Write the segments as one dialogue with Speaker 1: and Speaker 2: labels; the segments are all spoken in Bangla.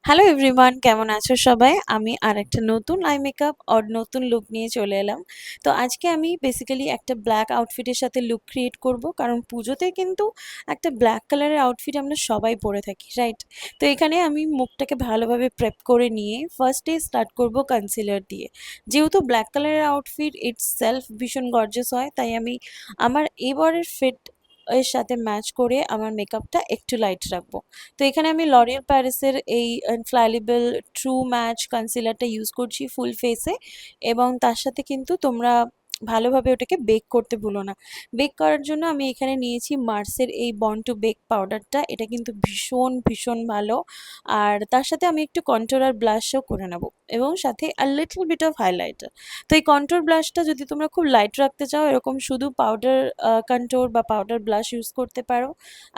Speaker 1: হ্যালো এভরিওয়ান, কেমন আছো সবাই? আমি আরেকটা নতুন আই মেকআপ অর নতুন লুক নিয়ে চলে এলাম। তো আজকে আমি বেসিক্যালি একটা ব্ল্যাক আউটফিটের সাথে লুক ক্রিয়েট করব, কারণ পুজোতে কিন্তু একটা ব্ল্যাক কালারের আউটফিট আমরা সবাই পরে থাকি, রাইট? তো এখানে আমি মুখটাকে ভালোভাবে প্রেপ করে নিয়ে ফার্স্টে স্টার্ট করব কনসিলার দিয়ে। যেহেতু ব্ল্যাক কালারের আউটফিট ইটস সেলফ ভীষণ গর্জাস হয়, তাই আমি আমার এবারের ফিট এর সাথে ম্যাচ করে আমার মেকআপটা একটু লাইট রাখবো। তো এখানে আমি লরিয়াল প্যারিসের এই ইনফ্লাইলেবল ট্রু ম্যাচ কনসিলারটা ইউজ করছি ফুল ফেসে, এবং তার সাথে কিন্তু তোমরা ভালোভাবে ওটাকে বেক করতে ভুলো না। বেক করার জন্য আমি এখানে নিয়েছি মার্সের এই বন্ড টু বেক পাউডারটা। এটা কিন্তু ভীষণ ভীষণ ভালো। আর তার সাথে আমি একটু কন্ট্রোল আর ব্লাশও করে নেব, এবং সাথে a little bit of highlighter. তো এই কন্ট্রোল ব্লাশটা যদি তোমরা খুব লাইট রাখতে চাও, এরকম শুধু পাউডার কন্ট্রোল বা পাউডার ব্লাশ ইউজ করতে পারো।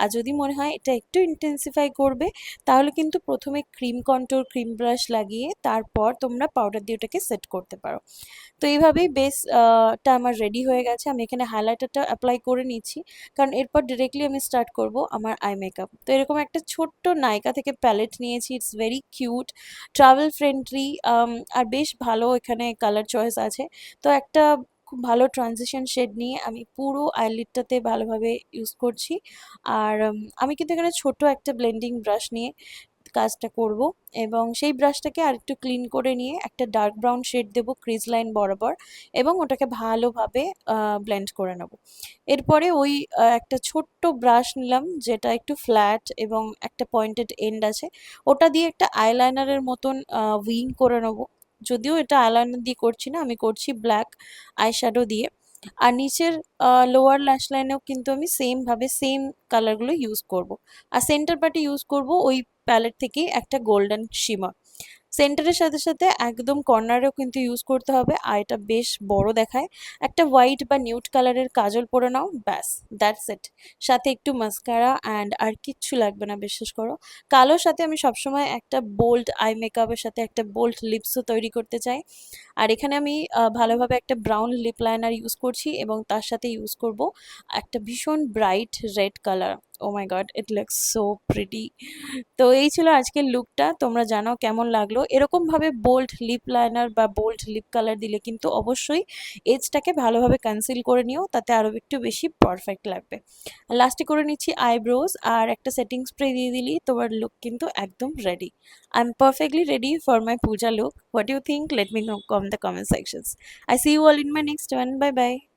Speaker 1: আর যদি মনে হয় এটা একটু ইন্টেন্সিফাই করবে, তাহলে কিন্তু প্রথমে ক্রিম কন্ট্রোল ক্রিম ব্রাশ লাগিয়ে তারপর তোমরা পাউডার দিয়ে ওটাকে সেট করতে পারো। তো এইভাবেই বেস টা আমার রেডি হয়ে গেছে। আমি এখানে হাইলাইটারটা অ্যাপ্লাই করে নিচ্ছি, কারণ এরপর ডিরেক্টলি আমি স্টার্ট করব আমার আই মেকআপ। তো এরকম একটা ছোট্ট নাইকা থেকে প্যালেট নিয়েছি, it's very cute, travel friendly, আর বেশ ভালো এখানে কালার চয়েস আছে। তো একটা খুব ভালো ট্রানজিশন শেড নিয়ে আমি পুরো আইলিডটাতে ভালোভাবে ইউজ করছি। আর আমি কিন্তু এখানে ছোট একটা ব্লেন্ডিং ব্রাশ নিয়ে কাজটা করব, এবং সেই ব্রাশটাকে আরেকটু ক্লিন করে নিয়ে একটা ডার্ক ব্রাউন শেড দেবো ক্রিজ লাইন বরাবর, এবং ওটাকে ভালোভাবে ব্লেন্ড করে নেব। এরপরে ওই একটা ছোট্ট ব্রাশ নিলাম যেটা একটু ফ্ল্যাট এবং একটা পয়েন্টেড এন্ড আছে, ওটা দিয়ে একটা আইলাইনারের মতন উইং করে নেব। যদিও এটা আইলাইনার দিয়ে করছি না, আমি করছি ব্ল্যাক আইশ্যাডো দিয়ে। আর নিচের লোয়ার ল্যাশ লাইনেও কিন্তু আমি সেম ভাবে সেম কালারগুলো ইউজ করব। আর সেন্টার পার্টে ইউজ করব ওই প্যালেট থেকেই একটা গোল্ডেন শিমার। সেন্টারের সাথে সাথে একদম কর্নারেও কিন্তু ইউজ করতে হবে, আর এটা বেশ বড় দেখায়। একটা হোয়াইট বা নিউড কালারের কাজল পরে নাও, ব্যাস, দ্যাটস ইট। সাথে একটু মাস্কারা অ্যান্ড আর কিচ্ছু লাগবে না, বিশ্বাস করো। কালোর সাথে আমি সবসময় একটা বোল্ড আই মেকআপের সাথে একটা বোল্ড লিপসও তৈরি করতে চাই। আর এখানে আমি ভালোভাবে একটা ব্রাউন লিপ লাইনার ইউজ করছি, এবং তার সাথে ইউজ করব একটা ভীষণ bright red colour. Oh my god, it looks so pretty. তো এই ছিল আজকের লুকটা। তোমরা জানাও কেমন লাগলো। এরকমভাবে বোল্ড লিপ লাইনার বা বোল্ড লিপ কালার দিলে কিন্তু অবশ্যই এজটাকে ভালোভাবে কনসিল করে নিও, তাতে আরও একটু বেশি পারফেক্ট লাগবে। লাস্টে করে নিচ্ছি আইব্রোজ, আর একটা সেটিং স্প্রে দিয়ে দিলেই তোমার লুক কিন্তু একদম ready. I am perfectly ready for my puja look. What do you think? Let me know in the comment sections. I see you all in my next one. Bye bye.